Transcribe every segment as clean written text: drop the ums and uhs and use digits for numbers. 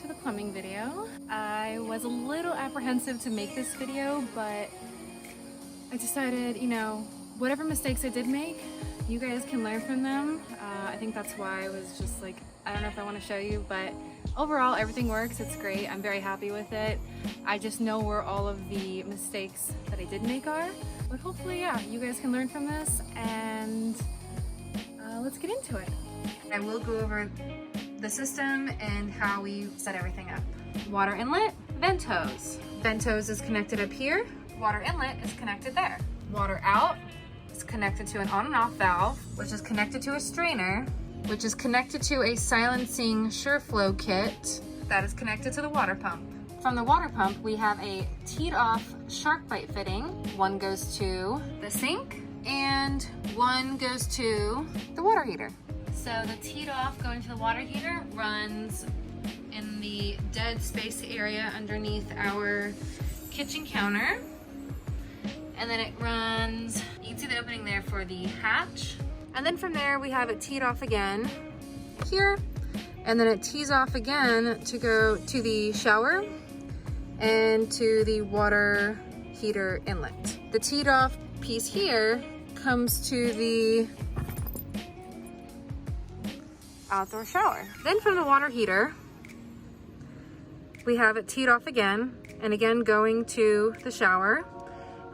to the plumbing video. I was a little apprehensive to make this video, but I decided, you know, whatever mistakes I did make, you guys can learn from them. I think that's why I was just like, I don't know if I want to show you, but overall everything works. It's great. I'm very happy with it. I just know where all of the mistakes that I did make are, but hopefully, yeah, you guys can learn from this, and let's get into it. I will go over the system and how we set everything up. Water inlet, vent hose. Vent hose is connected up here. Water inlet is connected there. Water out is connected to an on and off valve, which is connected to a strainer, which is connected to a silencing SureFlow kit that is connected to the water pump. From the water pump, we have a teed off shark bite fitting. One goes to the sink and one goes to the water heater. So the teed off going to the water heater runs in the dead space area underneath our kitchen counter. And then it runs, you can see the opening there for the hatch. And then from there we have it teed off again here. And then it tees off again to go to the shower and to the water heater inlet. The teed off piece here comes to the outdoor shower. Then from the water heater, we have it teed off again and again going to the shower.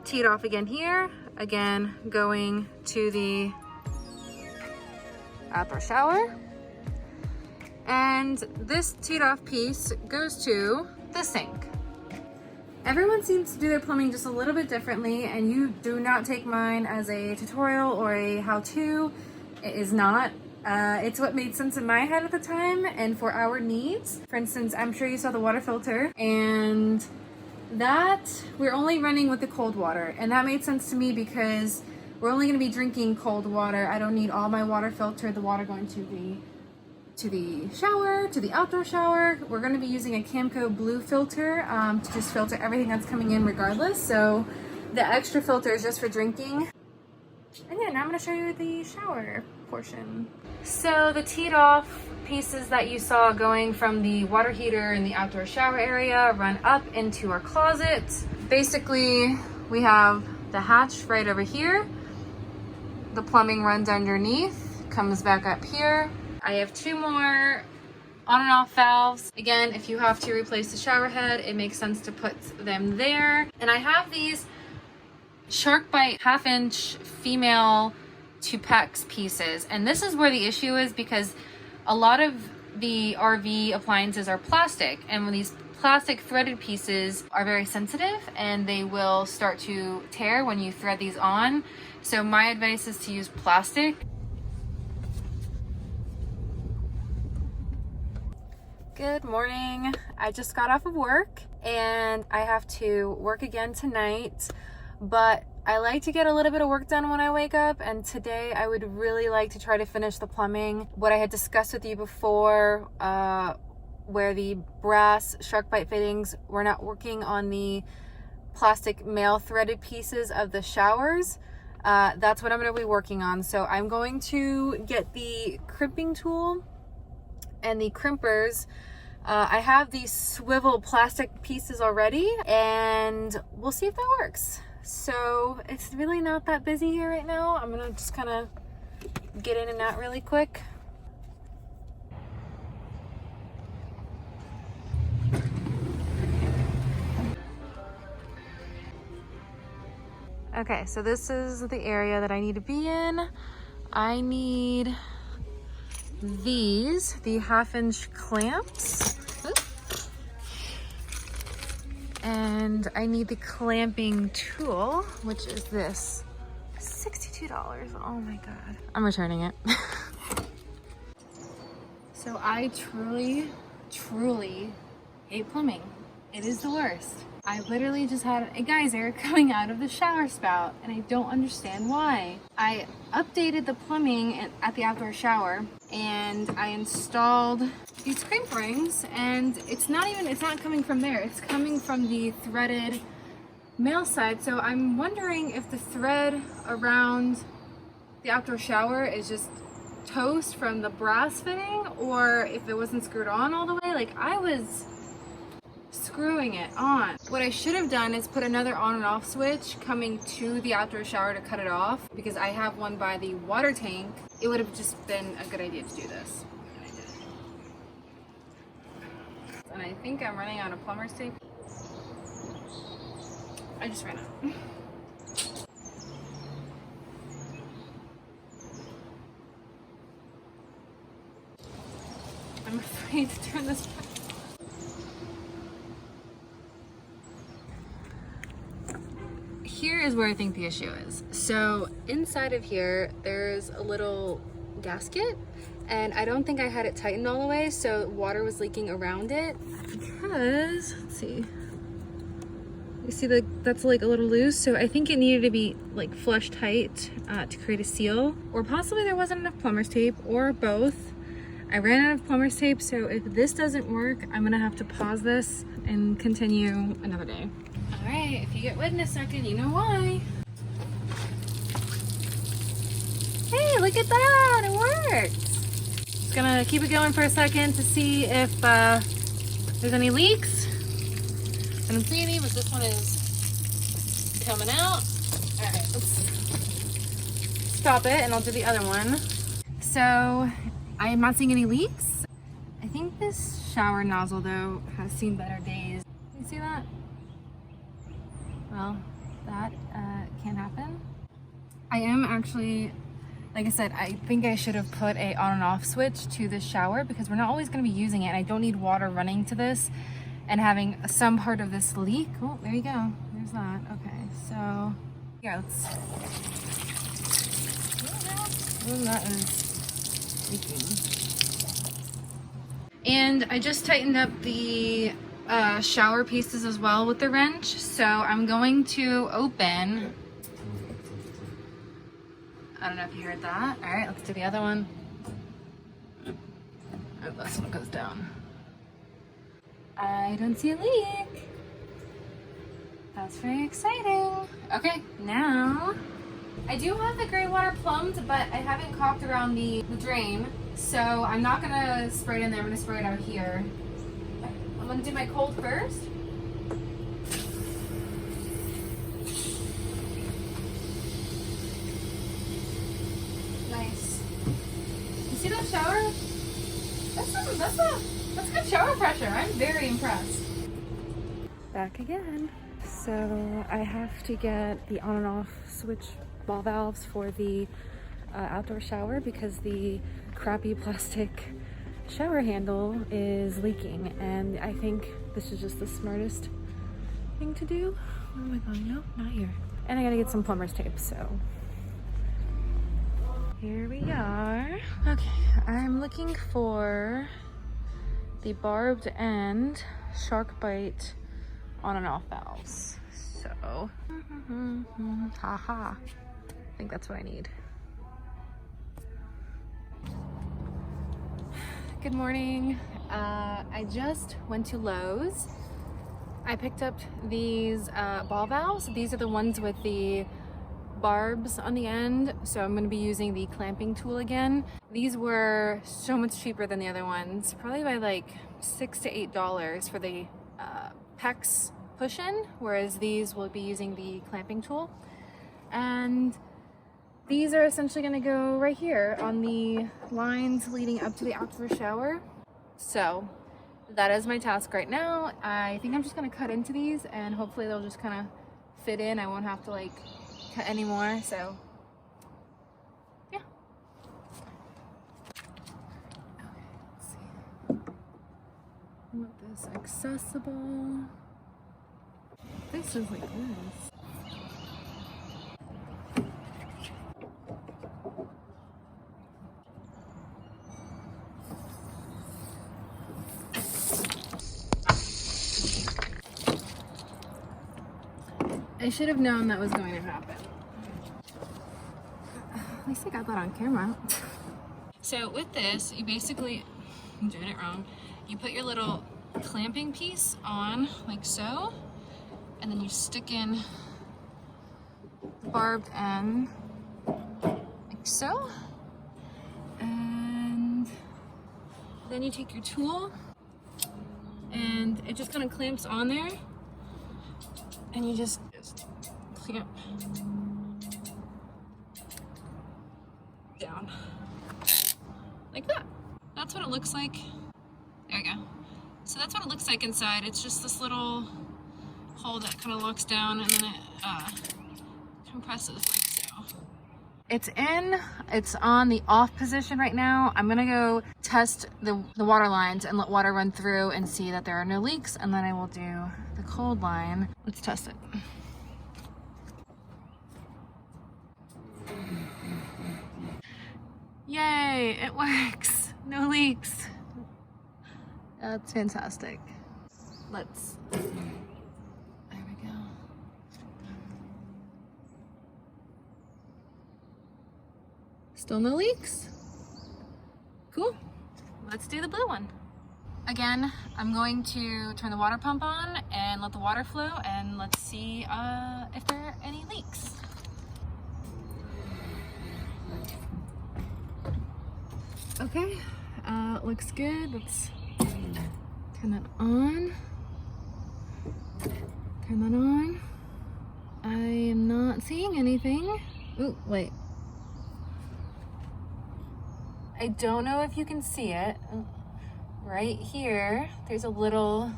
Teed off again here, again going to the outdoor shower. And this teed off piece goes to the sink. Everyone seems to do their plumbing just a little bit differently, and you do not take mine as a tutorial or a how-to. It is not. It's what made sense in my head at the time and for our needs. For instance, I'm sure you saw the water filter, and that we're only running with the cold water, and that made sense to me because we're only going to be drinking cold water. I don't need all my water filtered, the water going to the shower, to the outdoor shower. We're going to be using a Camco blue filter to just filter everything that's coming in regardless. So the extra filter is just for drinking. And yeah, now I'm going to show you the shower portion. So the teed off pieces that you saw going from the water heater in the outdoor shower area run up into our closet. Basically, we have the hatch right over here. The plumbing runs underneath, comes back up here. I have two more on and off valves. Again, if you have to replace the shower head, it makes sense to put them there. And I have these shark bite 1/2 inch female 2-PEX pieces. And this is where the issue is, because a lot of the RV appliances are plastic, and when these plastic threaded pieces are very sensitive and they will start to tear when you thread these on. So my advice is to use plastic. Good morning. I just got off of work and I have to work again tonight, but I like to get a little bit of work done when I wake up, and today I would really like to try to finish the plumbing. What I had discussed with you before, where the brass shark bite fittings were not working on the plastic male threaded pieces of the showers. That's what I'm going to be working on. So I'm going to get the crimping tool and the crimpers. I have these swivel plastic pieces already, and we'll see if that works. So it's really not that busy here right now. I'm gonna just kind of get in and out really quick. Okay, so this is the area that I need to be in. I need these, the 1/2 inch clamps. And I need the clamping tool, which is this. $62. Oh my God. I'm returning it. So I truly hate plumbing. It is the worst. I literally just had a geyser coming out of the shower spout, and I don't understand why. I updated the plumbing at the outdoor shower, and I installed these crimp rings, and it's not coming from there. It's coming from the threaded male side. So I'm wondering if the thread around the outdoor shower is just toast from the brass fitting, or if it wasn't screwed on all the way. way. Like, I was screwing it on. What I should have done is put another on and off switch coming to the outdoor shower to cut it off, because I have one by the water tank. It would have just been a good idea to do this. And I think I'm running out of plumber's tape. I just ran out. I'm afraid to turn this back. Here is where I think the issue is. So inside of here, there's a little gasket, and I don't think I had it tightened all the way, so water was leaking around it. Because, let's see. You see that's like a little loose, so I think it needed to be like flush tight to create a seal, or possibly there wasn't enough plumber's tape, or both. I ran out of plumber's tape, so if this doesn't work, I'm gonna have to pause this and continue another day. All right, if you get wet in a second, you know why. Hey, look at that, it worked. Just gonna keep it going for a second to see if there's any leaks. I don't see any, but this one is coming out. All right, let's stop it and I'll do the other one. So I am not seeing any leaks. I think this shower nozzle though has seen better days. You see that? Well, that can happen. I am actually, like I said, I think I should have put a on and off switch to this shower, because we're not always going to be using it, and I don't need water running to this and having some part of this leak. Oh, there you go. There's that. Okay, so yeah, let's. Oh, that is leaking. And I just tightened up the shower pieces as well with the wrench, so I'm going to open. I don't know if you heard that. All right, let's do the other one. Oh, this one goes down. I don't see a leak. That's very exciting. Okay, now I do have the gray water plumbed, but I haven't caulked around the drain, so I'm not gonna spray it in there. I'm gonna spray it out here. I'm gonna do my cold first. Nice. You see that shower? That's good shower pressure. I'm very impressed. Back again. So I have to get the on and off switch ball valves for the outdoor shower, because the crappy plastic shower handle is leaking, and I think this is just the smartest thing to do. Where am I going? No, not here. And I gotta get some plumber's tape, so here we are. Okay, I'm looking for the barbed end shark bite on and off valves. So, haha, I think that's what I need. Good morning. I just went to Lowe's. I picked up these ball valves. These are the ones with the barbs on the end, so I'm going to be using the clamping tool again. These were so much cheaper than the other ones, probably by like $6 to $8 for the PEX push-in, whereas these will be using the clamping tool. And these are essentially going to go right here on the lines leading up to the outdoor shower. So that is my task right now. I think I'm just going to cut into these, and hopefully they'll just kind of fit in. I won't have to like cut anymore, so yeah. Okay, let's see. I want this accessible. This is like this. I should have known that was going to happen. At least I got that on camera. So with this, you basically, I'm doing it wrong, you put your little clamping piece on like so, and then you stick in the barbed end like so, and then you take your tool and it just kind of clamps on there, and you just clamp down like that. That's what it looks like. There we go. So that's what it looks like inside. It's just this little hole that kind of locks down, and then it compresses like so. It's on the off position right now. I'm gonna go test the water lines and let water run through and see that there are no leaks, and then I will do the cold line. Let's test it. Yay, it works. No leaks. That's fantastic. There we go. Still no leaks. Cool. Let's do the blue one. Again, I'm going to turn the water pump on and let the water flow, and let's see if there are any leaks. Okay, looks good. Let's turn that on. Turn that on. I am not seeing anything. Ooh, wait. I don't know if you can see it. Right here, there's a little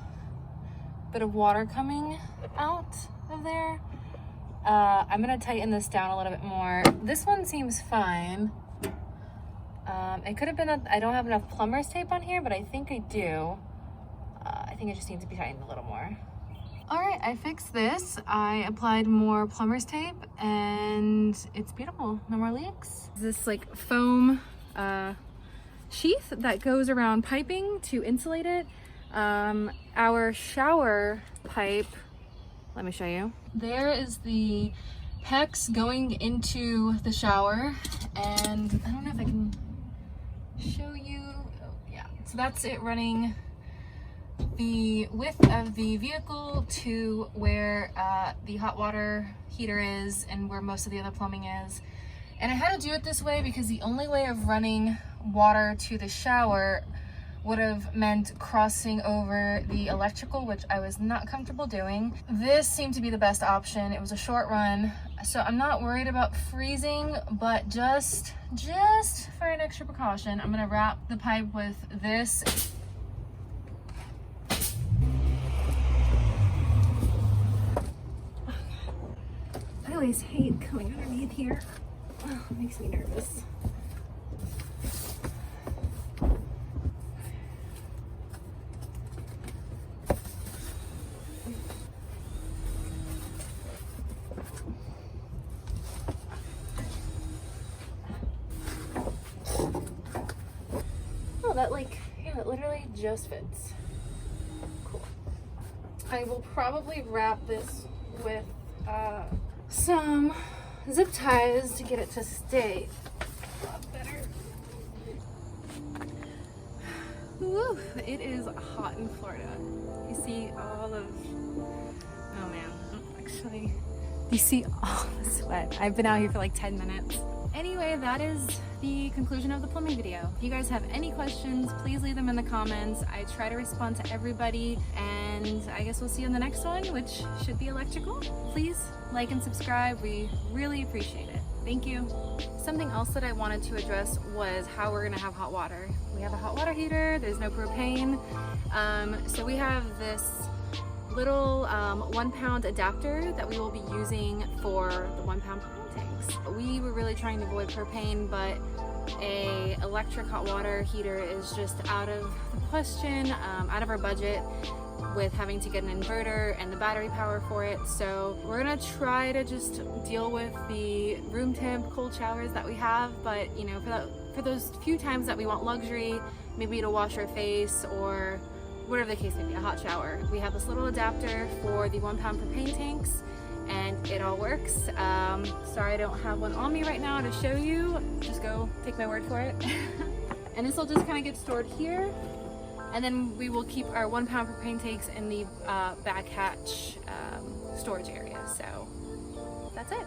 bit of water coming out of there. I'm gonna tighten this down a little bit more. This one seems fine. It could have been that I don't have enough plumber's tape on here, but I think I do. I think it just needs to be tightened a little more. All right, I fixed this. I applied more plumber's tape and it's beautiful. No more leaks. This like foam sheath that goes around piping to insulate it. Our shower pipe, let me show you. There is the PEX going into the shower, and I don't know if I can show you. Oh, yeah, so that's it running the width of the vehicle to where the hot water heater is and where most of the other plumbing is. And I had to do it this way because the only way of running water to the shower would have meant crossing over the electrical, which I was not comfortable doing. This seemed to be the best option. It was a short run, so I'm not worried about freezing, but just for an extra precaution, I'm gonna wrap the pipe with this. I always hate coming underneath here. Oh, it makes me nervous. Oh, that literally just fits. Cool. I will probably wrap this with some zip ties to get it to stay a lot better. Woo, it is hot in Florida. You see all of, oh man, actually, you see all the sweat. I've been out here for like 10 minutes. Anyway, that is the conclusion of the plumbing video. If you guys have any questions, please leave them in the comments. I try to respond to everybody, and I guess we'll see you in the next one, which should be electrical. Please like and subscribe. We really appreciate it. Thank you. Something else that I wanted to address was how we're gonna have hot water. We have a hot water heater, there's no propane. So we have this little 1 pound adapter that we will be using for the 1 pound propane tanks. We were really trying to avoid propane, but a electric hot water heater is just out of the question, out of our budget, with having to get an inverter and the battery power for it. So we're gonna try to just deal with the room temp cold showers that we have, but you know, for those few times that we want luxury, maybe to wash our face or whatever the case may be, a hot shower, we have this little adapter for the 1 pound propane tanks, and it all works. Sorry I don't have one on me right now to show you, just go take my word for it. And this will just kind of get stored here, and then we will keep our 1 pound propane tanks in the back hatch storage area. So that's it.